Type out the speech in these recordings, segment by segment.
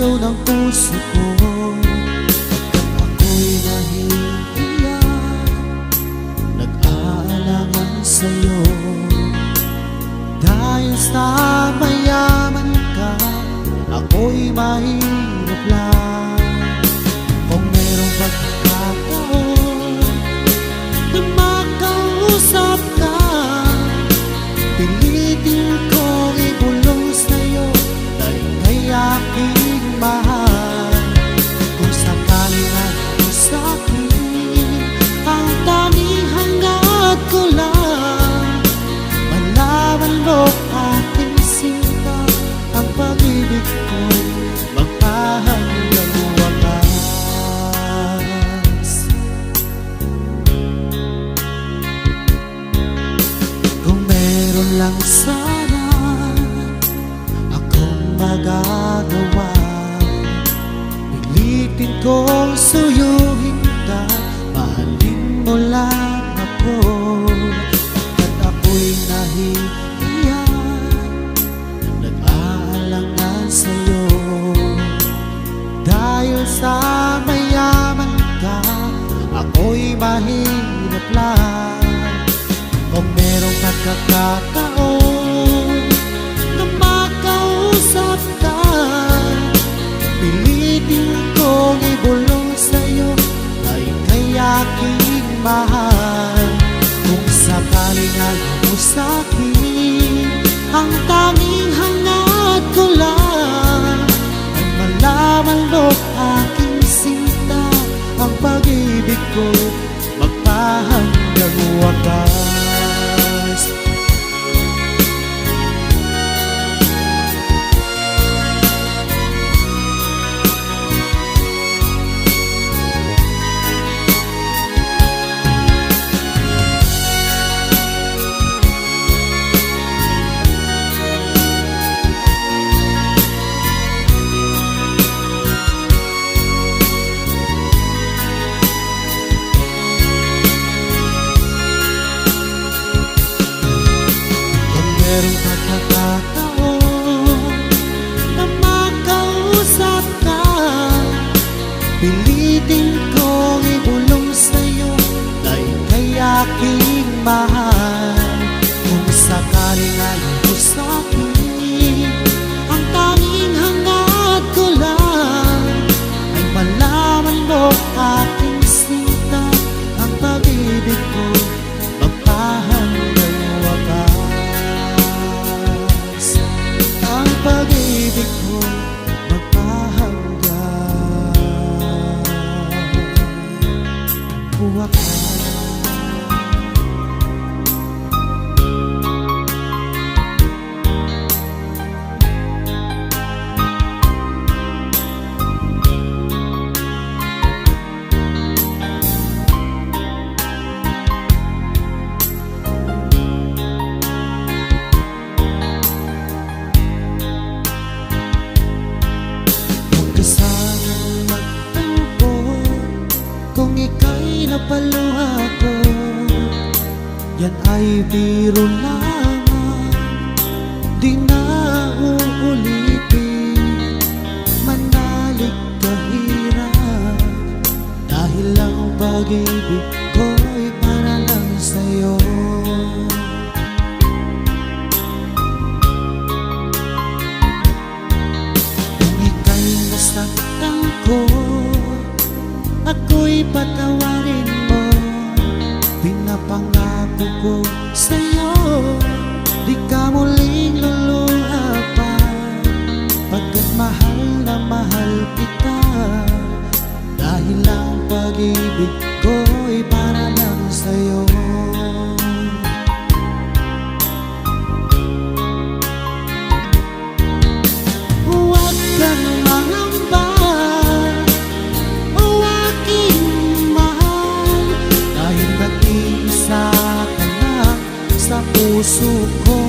sigaw ng puso ko. Pagkat ako'y nahihiya, nag-aalangan sa'yo. Dahil sa mayaman ka, ako'y mahirap lang. Kung merong pagkakataon na makausap ka, pilitin kong ibulong sa'yo dahil kay aking mahal. Kung sakaling ako sa'kin, ang tanging hangad ko lang, malaman mo aking sinta, ang pag-ibig ko'y magpahanggang wakas. Kung meron lang sana akong magagawa, pilitin kong suyuhin ka, mahalin mo lang ako. Pagkat ako'y nahihiya, nag-aalangan sa'yo. Dahil sa mayaman ka, ako'y mahirap lang. Kung merong pagkakataon na makausap ka, pilitin kong ibulong sa'yo ay kay aking mahal. Kung sakaling ayaw mo sa'kin, ang tanging hangad ko lang ay malaman mo aking sinta, ang pag-ibig ko magpahanggang wakas. Merong pagkakataon na makausap ka, pilitin kong ibulong sa'yo dahil kay aking mahal. Kung sakaling ayaw mo sa'kin, ang tanging hangad ko lang ay malaman mo aking sinta, ang pag-ibig ko magpahanggang wakas. Ang pag-ibig ko magpahanggang wakas. Sanang magtampo kung ika'y napaluha ko, yan ay biro lamang, di na uulitin. Manalig kahirap dahil ang pag-ibig ko'y para lang sa'yo. Nasaktan ko, ako'y patawarin mo. Pinapangako ko sa'yo, di ka muling luluha pa. Pagkat mahal na mahal kita, dahil ang pag-ibig ko'y para lang sa'yo. Huwag kang mangamba, o aking mahal, dahil nag-iisa ka lang sa puso ko.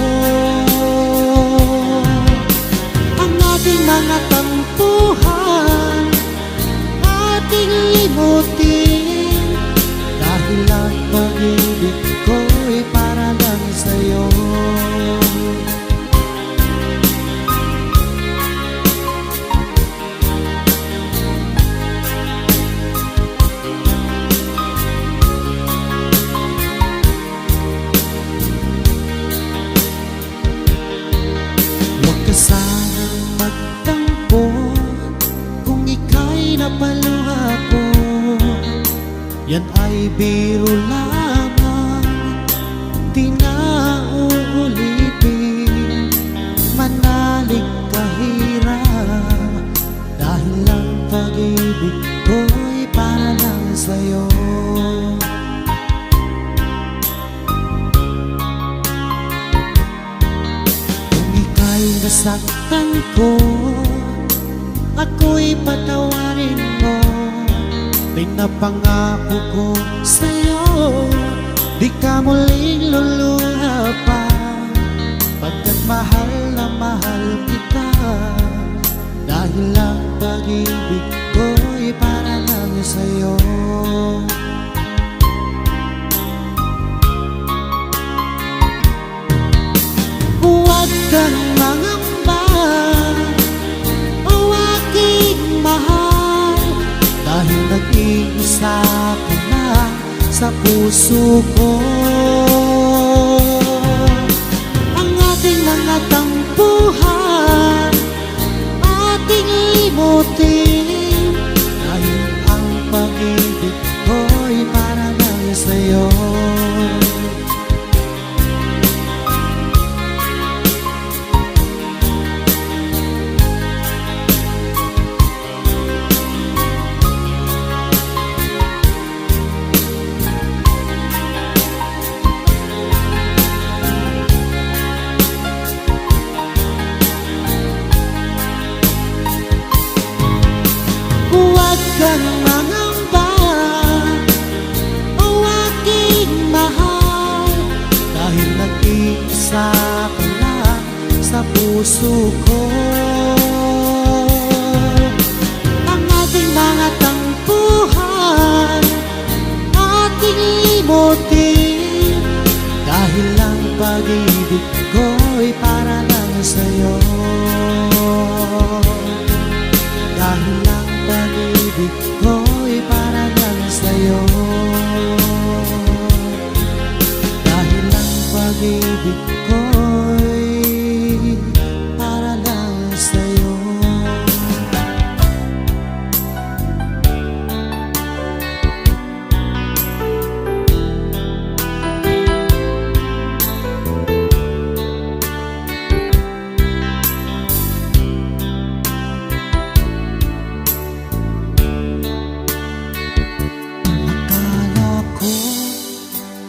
Ang ating mga tampuhan, ating limutin, dahil ang pag-ibig ko'y para lang sa'yo. ay biro lamang, di na uulitin. Manalig kahirap, dahil ang pag-ibig ko'y para lang sa'yo. Kung ika'y nasaktan ko, ako'y patawarin mo. Pinapangako ko sa'yo, di ka muling luluha pa. Pagkat mahal na mahal kita, dahil ang pag-ibig ko'y para lang sa'yo. Huwag kang mangamba, o aking mahal, dahil nag-iisa ka na sa puso ko. Ang ating mga tampuhan, ating limutin, dahil ang pag-ibig ko'y para lang sa'yo. Huwag kang mangamba, o aking mahal, dahil nag-iisa ka lang sa puso ko. Ang ating mga tampuhan, ating limutin, dahil ang pag-ibig ko'y para lang sa'yo. Dahil ang pag-ibig ko'y para lang sa'yo. Dahil ang pag-ibig ko'y para lang sa'yo.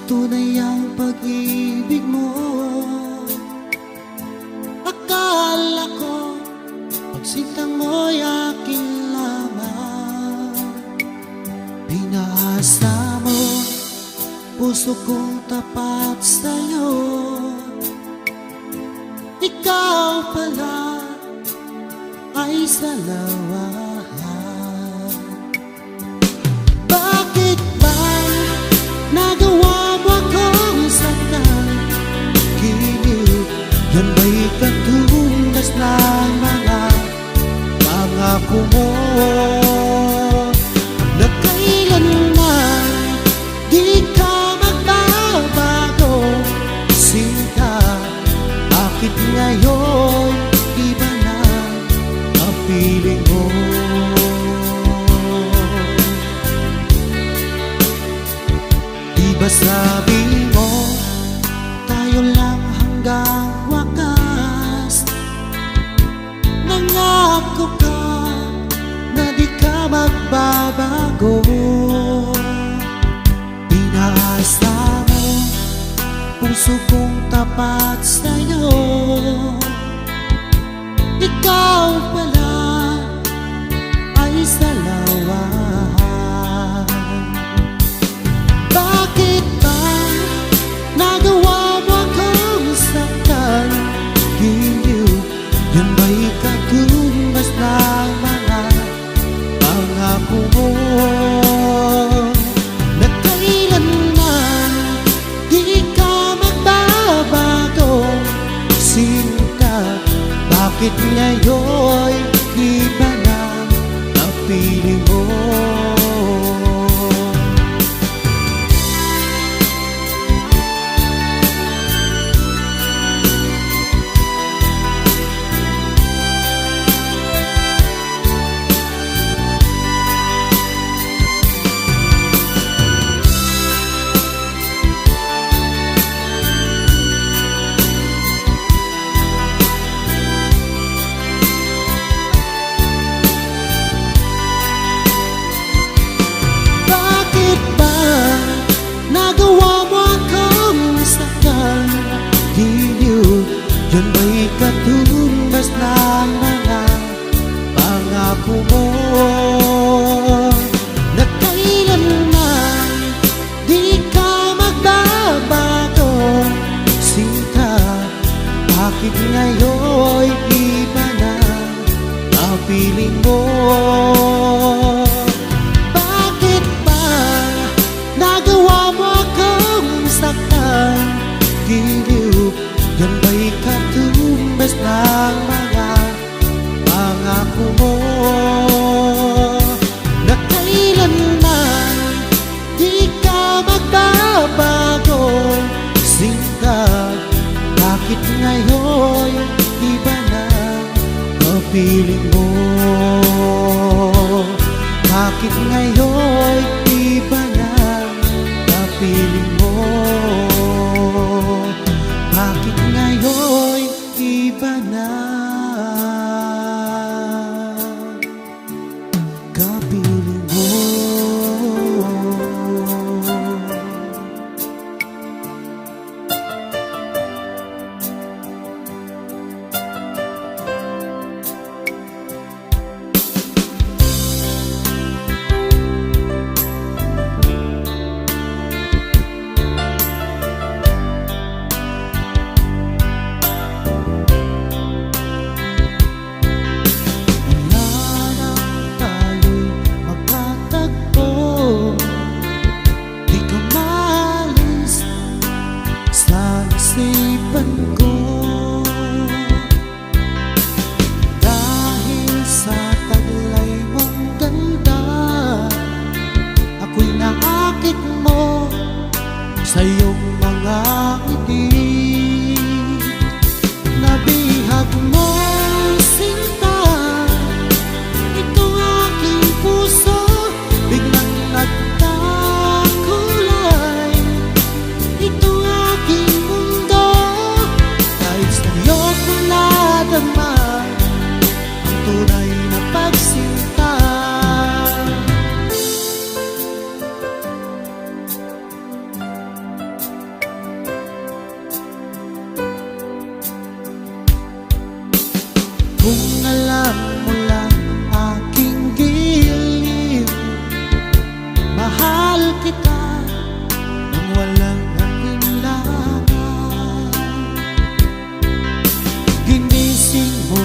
Tunay ang pag-ibig mo, akala ko pagsinta mo'y akin lamang. Pinaasa mo puso kong tapat sa'yo, ikaw pala ay salawahan. Bakit ba nagawa mo akong saktan? Kilig, yan ba'y katumbas ng mga pangako mo, na kailanman di ka magbabago? Sinta, bakit ngayon iba na ang piling mo? Diba sabi mo, tayo lang hanggang wakas? Nangako ka na di ka magbabago. Pinaasa mo puso kong tapat sa'yo, ikaw pala ay salawahan. Bakit ba nagawa mo akong saktan? Giliw, yan ba'y katumbas ng mga pangako mo, na kailanman di ka magbabago? Sinta, bakit ngayon iba na ang piling mo? kapiling mo. Bakit ba nagawa mo akong saktan? Giliw, yan ba'y katumbas ng mga pangako mo? Na kailanman di ka magbabago, sinta. Bakit ngayon iba na kapiling mo? Bakit ngayon iba na kapiling mo? Bakit ngayon iba na kapiling mo? Isipan ko dahil sa taglay mong ganda, ako'y naakit mo sa iyong mga ngiti. Nabihag mo, sinta, itong aking puso, biglang nagkakulay. Itong aking ang tunay na pagsinta. Kung alam mo lang aking giliw, mahal kita nang walang akinlangan. Ginising mo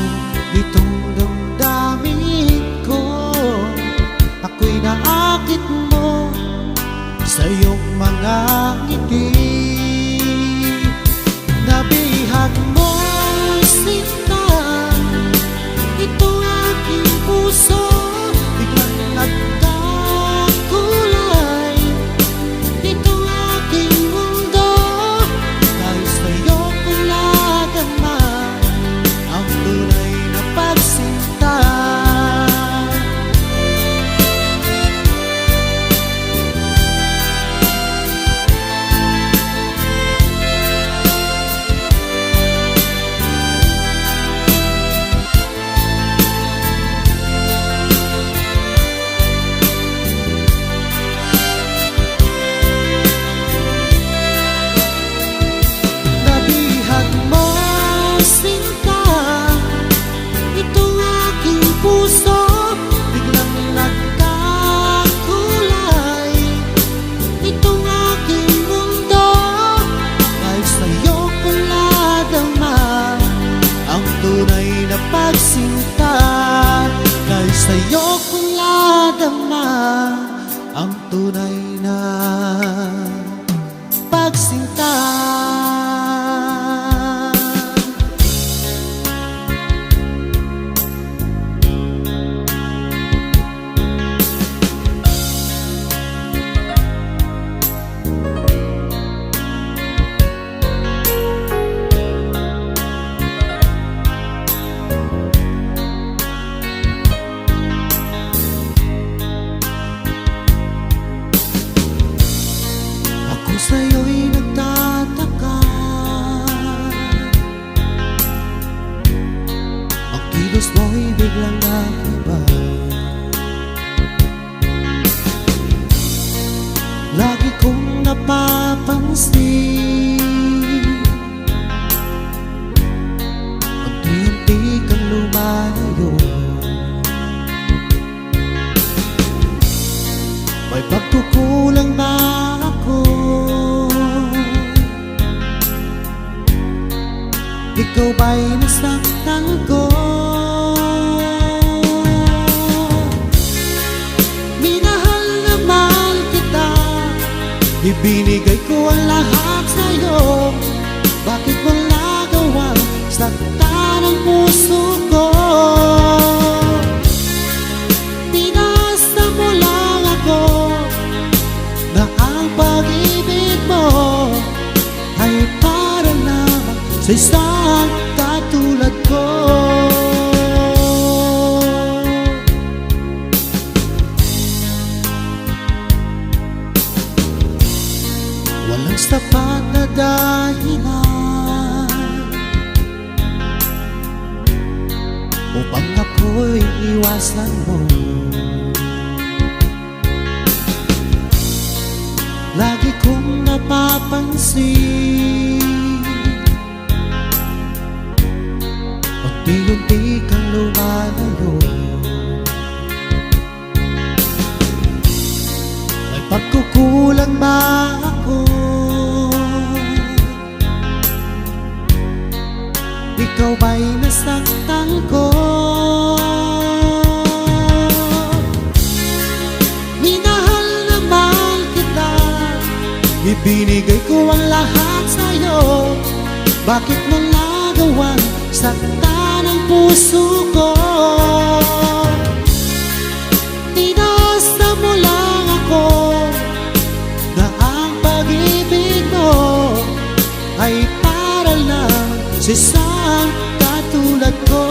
itong damdamin ko, ako'y naakit mo sa iyong mga ngiti. Nabihag mo, sinta, itong aking puso, biglang nagkakulay. Itong aking mundo, dahil sa'yo ko nadama ang tunay na pagsinta. Nabihag mo, sinta, itong aking puso, biglang nagkakulay. Itong aking mundo, dahil sa'yo ko nadama ang tunay na pagsinta. Dahil sa'yo ko nadama ang tunay na pagsinta. Ako sa'yo'y nagtataka, ang kilos mo'y biglang nakiba. Lagi kong napapansin, unti-unti kang lumalayo. May pagkukulang ba ako? Ikaw ba'y nasaktan ko? upang ako'y iwasan mo. Lagi kong napapansin, unti-unti kang lumalayo. May pagkukulang ba ako? Ikaw ba'y nasaktan ko? Minahal naman kita, ibinigay ko ang lahat sa'yo. Bakit mo nagawang saktan ang puso ko? Tinasa mo lang ako na ang pag-ibig mo ay para lang sa isang katulad ko.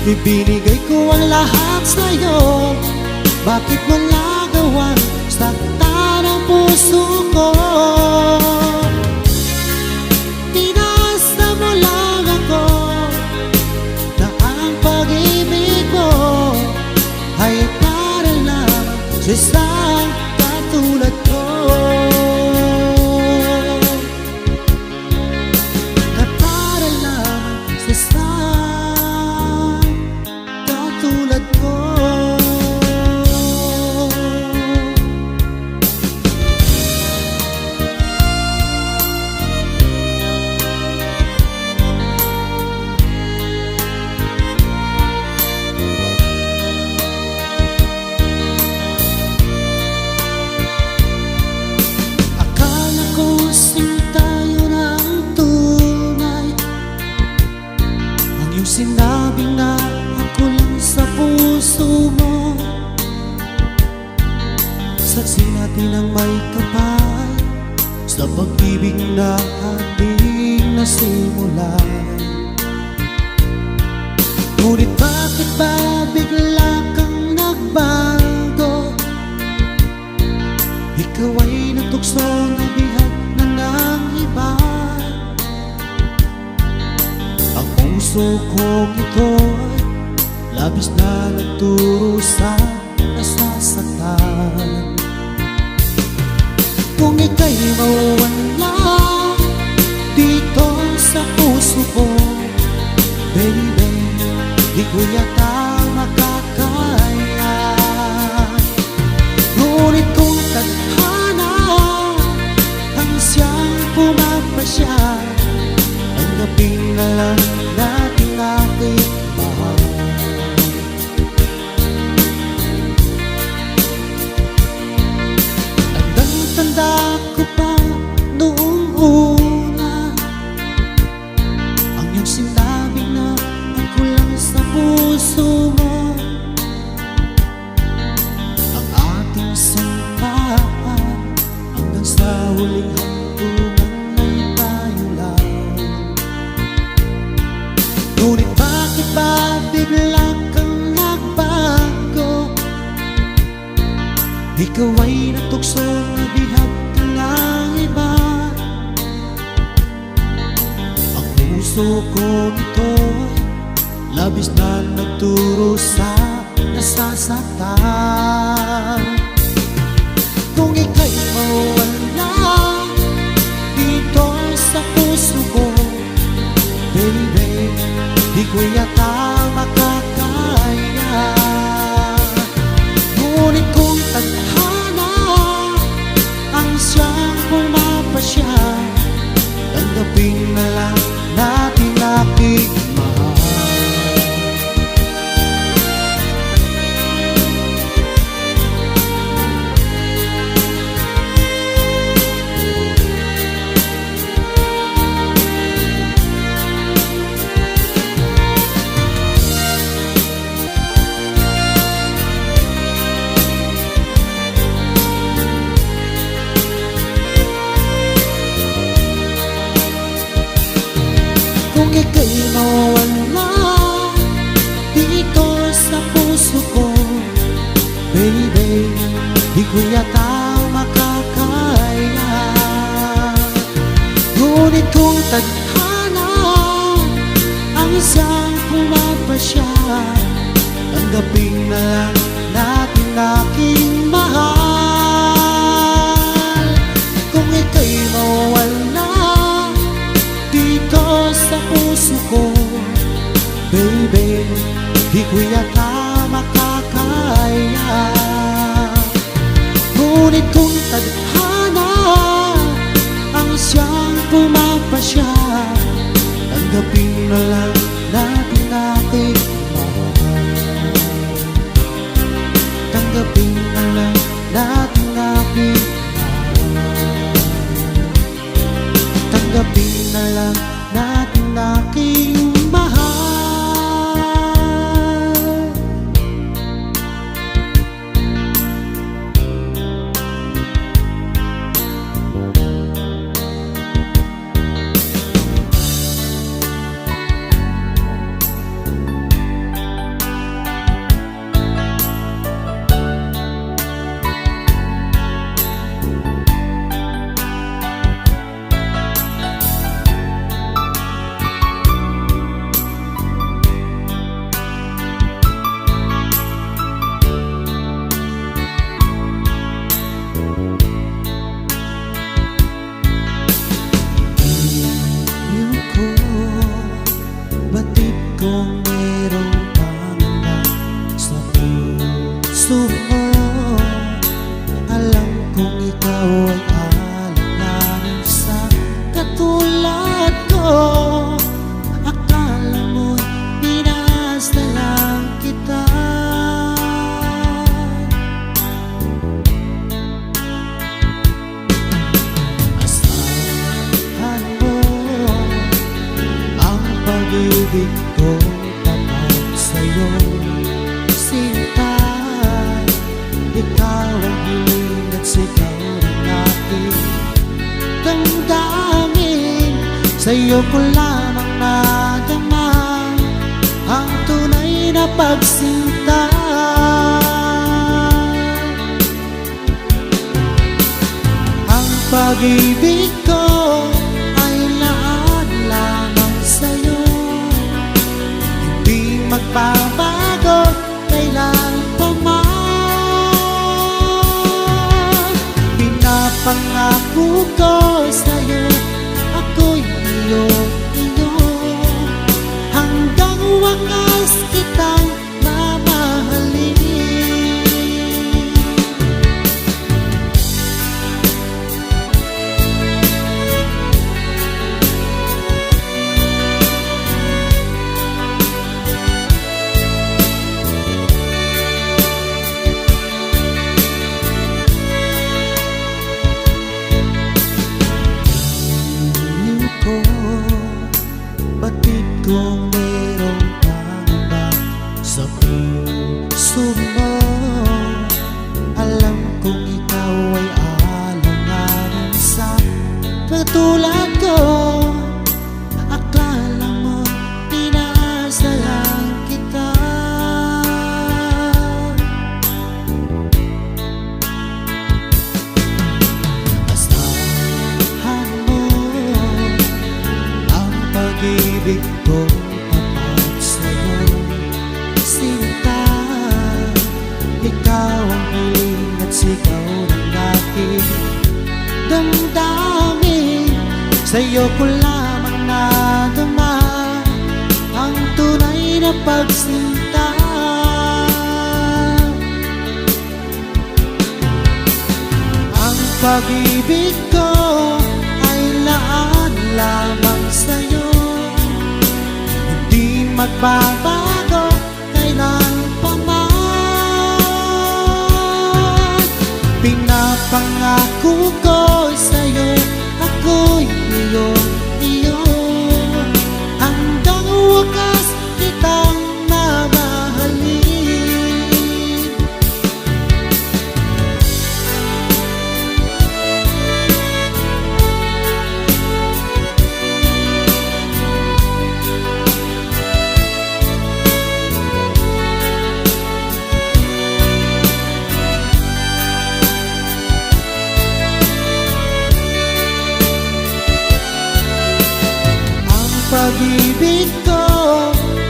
Ibinigay ko ang lahat sa'yo. Bakit mo nagawang saktan ang puso ko? Tinasa mo lang ako na ang pag-ibig mo ay para lang sa isang katulad ko. Na para lang sa isang tulad ko. Akala ko sinta yun ang tunay, ang iyong sinabing na ako lang sa puso mo. Saksi natin ang may kapal sa pag-ibig na ating nasimulan. Ngunit bakit ba bigla kang nagbago? Ikaw ay natukso na bihag na ng iba. Ang puso kong ito'y labis na nagturo sa nasasaktan. Kung ika'y mawala dito sa puso ko, baby, di ko yata makakaya. Ngunit kung tadhana ang siyang pumapasya, tanggapin na lang natin aking mahal. Tanda ko pa noong una ang iyong sinabing na ako lang sa puso mo. Ang ating sampahan hanggang sa huling hantungan ay tayo lang. Ngunit bakit ba bigla kang nagbago? Ikaw ay natukso na bihag ka ng iba. Ang puso ko nito'y labis na nagturo sa nasasaktan. Kung ika'y mawala dito sa puso ko, baby, di ko yata makakaya. Ngunit kung tadhana ang siyang pumapasya, tanggapin na lang natin aking mahal. Kung ika'y mawala dito sa puso ko, baby, di ko yata makakaya. Ngunit kung tadhana ang isang pumapasya, tanggapin na lang natin aking mahal. Kung ika'y mawala dito sa puso ko, baby, di ko yata makakaya. Ngunit kung tadhana ang siyang pumapasya, tanggapin na lang natin aking mahal. Tanggapin na lang natin aking mahal. Tanggapin na lang natin aking mahal. Batid kong merong pangarap sa puso mo. Alam kong ikaw ay alanganin sa katulad ko. Akala mo'y binasta lang kita. Asahan mo ang pag-ibig ko tapat sa'yo, sinta. Ikaw ang hiling at sigaw ng aking damdamin. Sa'yo ko lamang nadama ang tunay na pagsinta. Ang pag-ibig ko ay laan lamang sa'yo, hindi magbabago kailan pa man. Pinapangako ko sa'yo, ako'y iyo, hanggang wakas kitang mamahalin. Batid kong merong pangarap sa puso mo. Alam kong ikaw ay alanganin sa katulad ko. Akala mo pinasa lang kita. Asahan mo ang pag-ibig ko tapat sa'yo, sinta. Ikaw ang hiling at sigaw ng aking damdamin. Sa'yo ko lamang nadama ang tunay na pagsinta. Ang pag-ibig ko ay laan lamang sa'yo, hindi magbabago kailan pa man. Pinapangako ko sa'yo, ako'y iyo, hanggang wakas kitang mamahalin. pag-ibig ko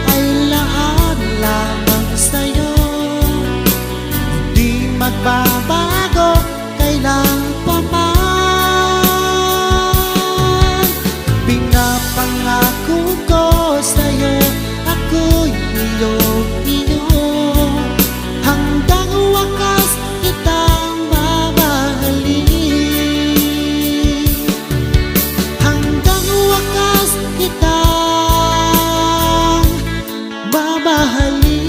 ay laan lamang sa'yo. Hindi magbabago kailan pa man. Pinapangako ko sa'yo, ako'y iyong-iyo. Hanggang wakas kitang mamahalin. Hanggang wakas kitang mamahalin.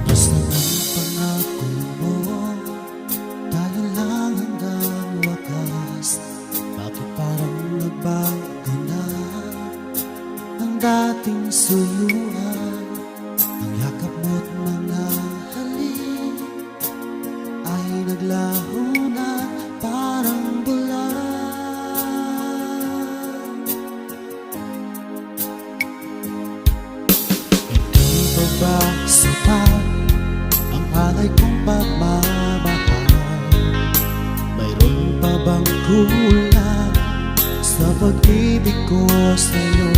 Basta ang pangako mo, tayo lang hanggang wakas. Bakit parang nagbago na ang dating suyuan? Ang yakap mo't mga halik ay naglaho na parang bulan. Hindi ba ba sapat ang alay kong pagmamahal? Mayroon pa bang kulang sa pag-ibig ko sa'yo?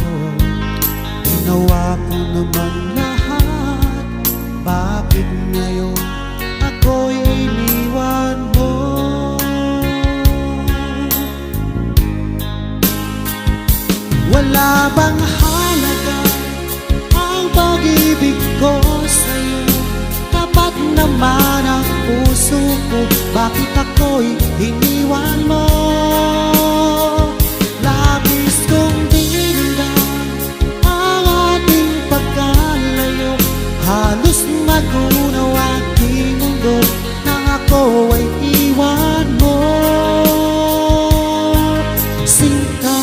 Ginawa ko naman lahat, bakit ngayon ako'y iniwan mo? Wala bang halaga ang pag-ibig ko sa'yo? Tapat naman ang puso ko, bakit ako'y iniwan mo? Labis kong dinamdam ang ating pagkalayo. Halos magunaw aking mundo nang ako ay iwan mo. Sinta,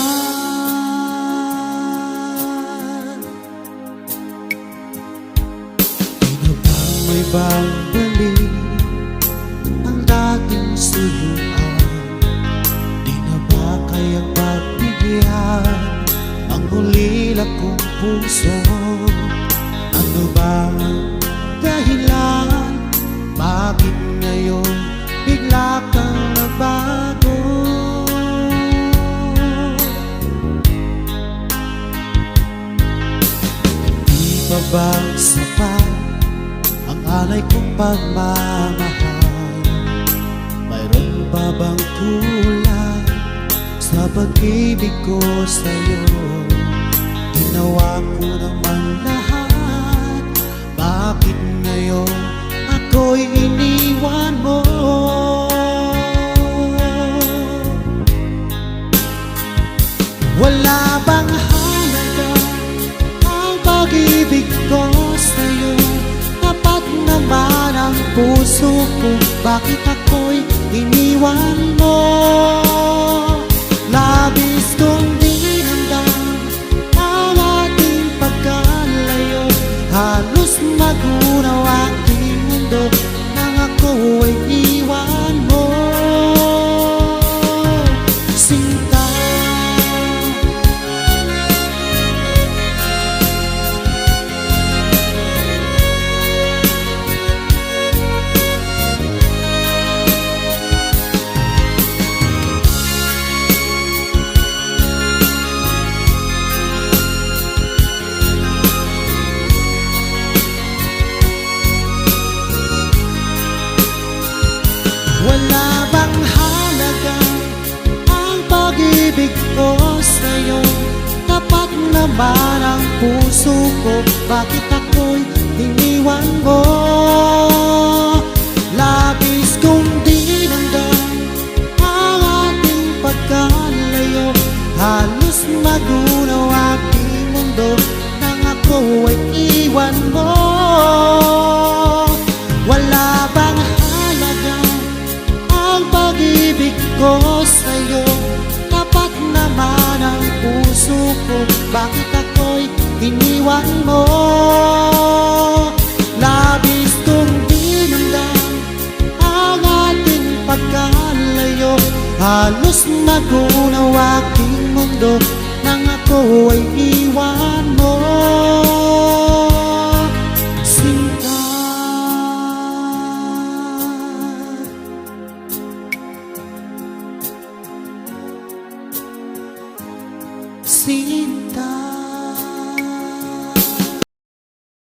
di na ba may babalik ang dating suyuan? Di na ba kayang pagbigyan ang hulila kong puso? Ano ba ang dahilan? Bakit ngayon bigla kang nagbago? Di pa ba sapat ang alay kong pagmamahal? Mayroon pa bang kulang sa pag-ibig ko sa'yo? Ginawa ko naman lahat, bakit ngayon ako'y iniwan mo? Wala bang halaga ang pag-ibig ko sa'yo? Tapat naman ang puso ko, bakit ako'y iniwan mo? Labis kong dinamdam ang ating pagkalayo. Halos magunaw aking mundo nang ako ay iwan mo. Sinta, wala bang halaga ang pag-ibig ko sa'yo? Tapat naman ang puso ko, bakit ako'y iniwan mo? Labis kong dinamdam ang ating pagkalayo. Halos magunaw aking mundo nang ako ay iwan mo. Wala bang halaga ang pag-ibig ko sa'yo? Tapat naman ang puso ko, bakit ako'y iniwan mo? Labis kong dinamdam ang ating pagkalayo. Halos magunaw aking mundo nang ako ay iwan mo. Sinta, sinta.